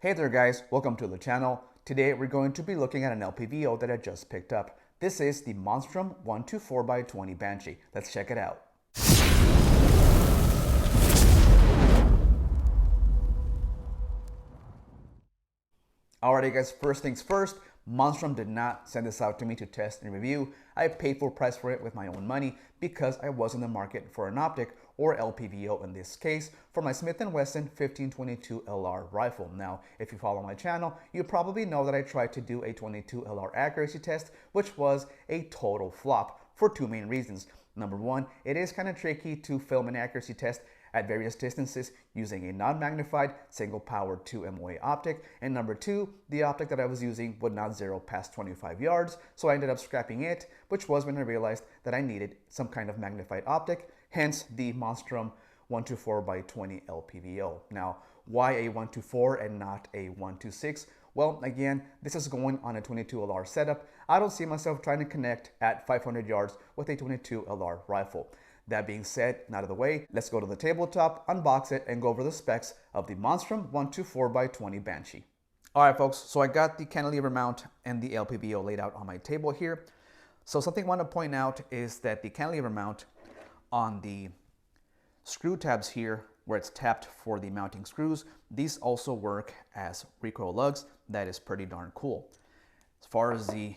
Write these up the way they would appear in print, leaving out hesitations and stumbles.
Hey there guys, welcome to the channel. Today we're going to be looking at an LPVO that I just picked up. This is the Monstrum 1-4x20 Banshee. Let's check it out. Alrighty guys, first things first, Monstrum did not send this out to me to test and review. I paid full price for it with my own money because I was in the market for an Optic, or LPVO in this case, for my Smith Wesson 1522 LR rifle. Now, if you follow my channel, you probably know that I tried to do a 22 LR accuracy test, which was a total flop for two main reasons. Number one, it is kind of tricky to film an accuracy test at various distances using a non-magnified single power 2 MOA optic, and number two, the optic that I was using would not zero past 25 yards, so I ended up scrapping it, which was when I realized that I needed some kind of magnified optic, hence the Monstrum 1-4x20 LPVO. Now, why a 1-4 and not a 1-6? Well, again, this is going on a 22 LR setup. I don't see myself trying to connect at 500 yards with a 22 LR rifle. That being said, and out of the way, let's go to the tabletop, unbox it, and go over the specs of the Monstrum 1-4x20 Banshee. Alright folks, so I got the cantilever mount and the LPVO laid out on my table here. So something I want to point out is that the cantilever mount on the screw tabs here, where it's tapped for the mounting screws, these also work as recoil lugs. That is pretty darn cool. As far as the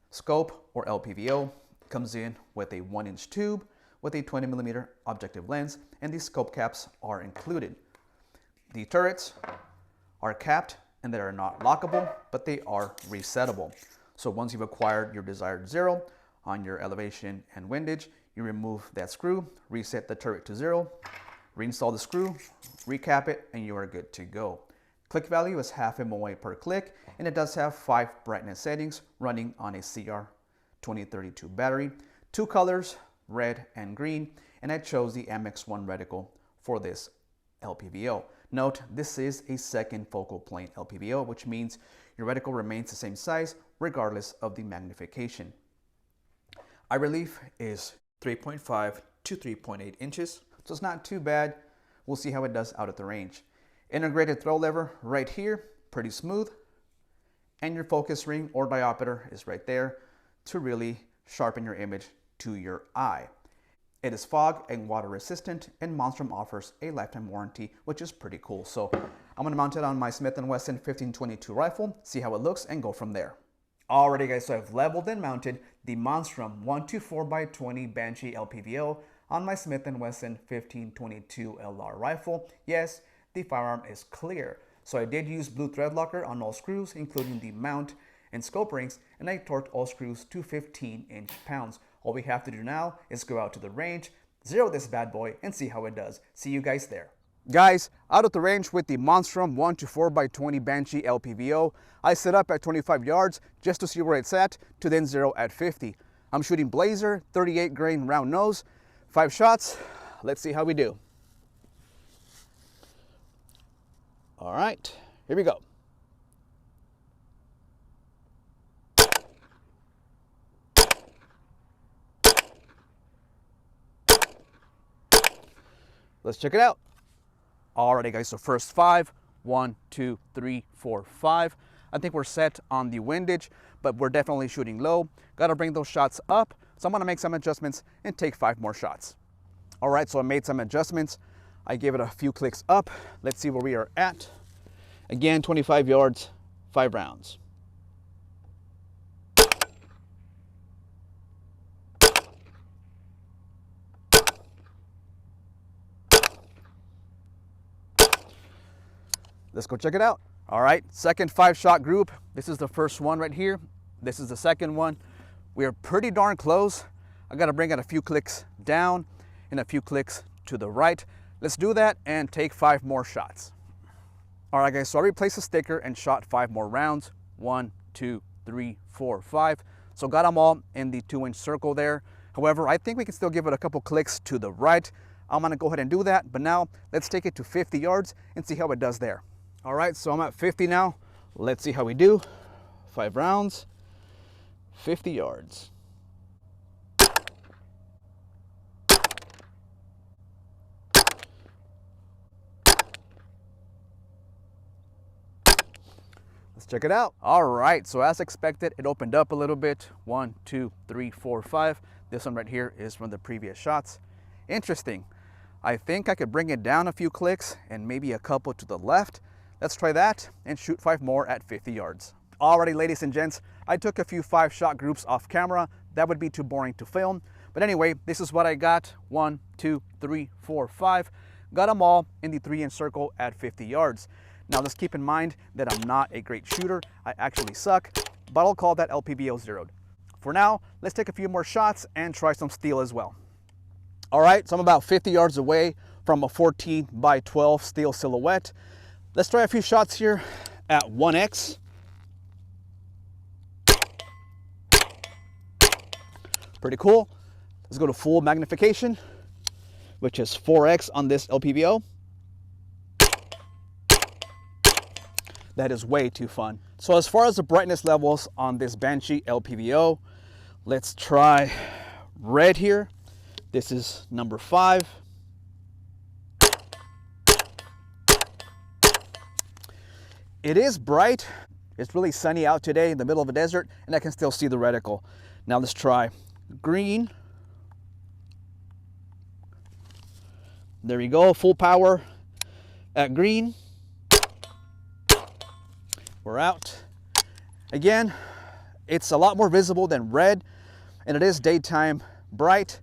scope, or LPVO, comes in with a 1-inch tube with a 20mm objective lens, and these scope caps are included. The turrets are capped and they are not lockable, but they are resettable. So once you've acquired your desired zero on your elevation and windage, you remove that screw, reset the turret to zero, reinstall the screw, recap it, and you are good to go. Click value is half MOA per click, and it does have 5 brightness settings running on a CR2032 battery, 2 colors, red and green, and I chose the MX1 reticle for this LPVO. Note, this is a second focal plane LPVO, which means your reticle remains the same size regardless of the magnification. Eye relief is 3.5 to 3.8 inches, so it's not too bad. We'll see how it does out at the range. Integrated throw lever right here, pretty smooth, and your focus ring or diopter is right there to really sharpen your image to your eye. It is fog and water resistant, and Monstrum offers a lifetime warranty, which is pretty cool. So I'm going to mount it on my Smith Wesson 1522 rifle, see how it looks, and go from there. Alrighty guys, so I've leveled and mounted the Monstrum 1-4x20 Banshee LPVO on my Smith Wesson 1522 LR rifle. Yes, the firearm is clear. So I did use blue thread locker on all screws, including the mount and scope rings, and I torqued all screws to 15 inch-pounds. All we have to do now is go out to the range, zero this bad boy, and see how it does. See you guys there. Guys, out at the range with the Monstrum 1-4x20 Banshee LPVO, I set up at 25 yards just to see where it's at, to then zero at 50. I'm shooting Blazer, 38 grain round nose, 5 shots. Let's see how we do. All right, here we go. Let's check it out. Alrighty guys, so first 5, 1, 2, 3, 4, 5. I think we're set on the windage, but we're definitely shooting low. Gotta bring those shots up. So I'm gonna make some adjustments and take 5 more shots. All right, so I made some adjustments. I gave it a few clicks up. Let's see where we are at. Again, 25 yards, 5 rounds. Let's go check it out. All right, second 5-shot group. This is the first one right here. This is the second one. We are pretty darn close. I gotta bring it a few clicks down and a few clicks to the right. Let's do that and take 5 more shots. All right guys, so I replaced the sticker and shot 5 more rounds. 1, 2, 3, 4, 5. So got them all in the 2-inch circle there. However, I think we can still give it a couple clicks to the right. I'm gonna go ahead and do that, but now let's take it to 50 yards and see how it does there. All right, so I'm at 50 now. Let's see how we do. 5 rounds, 50 yards. Let's check it out. All right, so as expected, it opened up a little bit. 1, 2, 3, 4, 5. This one right here is from the previous shots. Interesting. I think I could bring it down a few clicks and maybe a couple to the left. Let's try that and shoot 5 more at 50 yards. Alrighty, ladies and gents, I took a few 5-shot groups off camera. That would be too boring to film. But anyway, this is what I got. 1, 2, 3, 4, 5. Got them all in the 3-inch circle at 50 yards. Now let's keep in mind that I'm not a great shooter. I actually suck, but I'll call that LPVO zeroed. For now, let's take a few more shots and try some steel as well. All right, so I'm about 50 yards away from a 14 by 12 steel silhouette. Let's try a few shots here at 1x. Pretty cool. Let's go to full magnification, which is 4x on this LPVO. That is way too fun. So as far as the brightness levels on this Banshee LPVO, let's try red here. This is number 5. It is bright. It's really sunny out today in the middle of a desert, and I can still see the reticle. Now let's try green. There we go, full power at green. We're out. Again, it's a lot more visible than red, and it is daytime bright.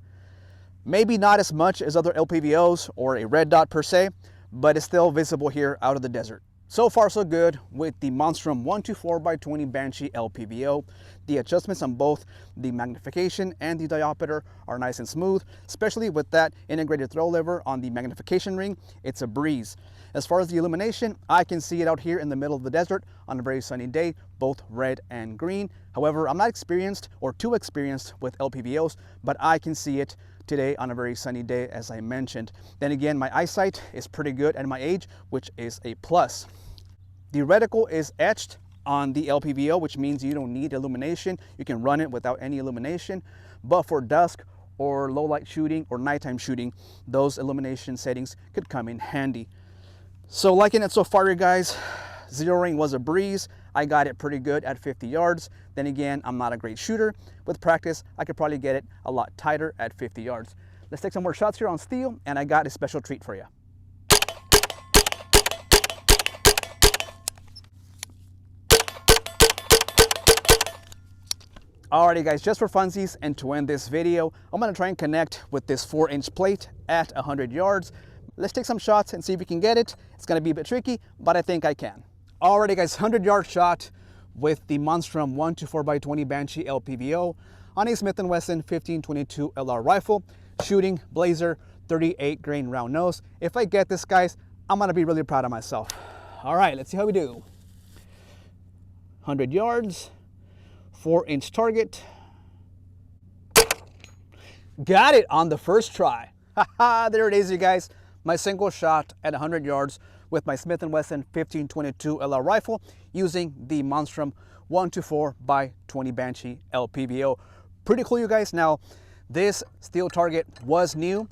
Maybe not as much as other LPVOs or a red dot per se, but it's still visible here out of the desert. So far so good with the Monstrum 1-4x20 Banshee LPVO. The adjustments on both the magnification and the diopter are nice and smooth, especially with that integrated throw lever on the magnification ring. It's a breeze. As far as the illumination, I can see it out here in the middle of the desert on a very sunny day, both red and green. However, I'm not experienced or too experienced with LPVOs, but I can see it today on a very sunny day, as I mentioned. Then again, my eyesight is pretty good at my age, which is a plus. The reticle is etched on the LPVO, which means you don't need illumination. You can run it without any illumination, but for dusk or low light shooting or nighttime shooting, those illumination settings could come in handy. So liking it so far, you guys. Zeroing was a breeze. I got it pretty good at 50 yards. Then again, I'm not a great shooter. With practice, I could probably get it a lot tighter at 50 yards. Let's take some more shots here on steel, and I got a special treat for you. Alrighty guys, just for funsies and to end this video, I'm gonna try and connect with this 4-inch plate at 100 yards. Let's take some shots and see if we can get it. It's gonna be a bit tricky, but I think I can. Alrighty guys, 100-yard shot with the Monstrum 1-4x20 Banshee LPVO on a Smith Wesson 1522 LR rifle, shooting Blazer 38 grain round nose. If I get this, guys, I'm gonna be really proud of myself. All right, let's see how we do. 100 yards, 4-inch target. Got it on the first try. Haha, there it is, you guys. My single shot at 100 yards with my Smith Wesson 1522 LR rifle using the Monstrum 1-4x20 Banshee LPVO. Pretty cool, you guys. Now, this steel target was new.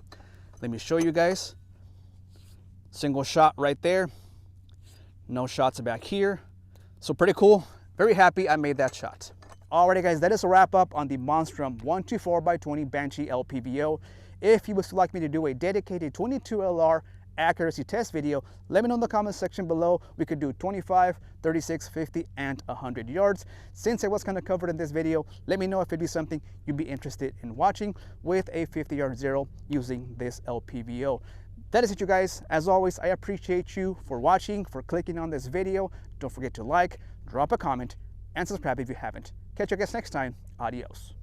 Let me show you guys. Single shot right there. No shots back here. So pretty cool. Very happy I made that shot. Alrighty guys, that is a wrap up on the Monstrum 1-4x20 Banshee LPVO. If you would like me to do a dedicated 22 LR accuracy test video, let me know in the comment section below. We could do 25, 36, 50, and 100 yards. Since it was kind of covered in this video, let me know if it'd be something you'd be interested in watching with a 50-yard zero using this LPVO. That is it, you guys. As always, I appreciate you for watching, for clicking on this video. Don't forget to like, drop a comment, and subscribe if you haven't. Catch you guys next time. Adios.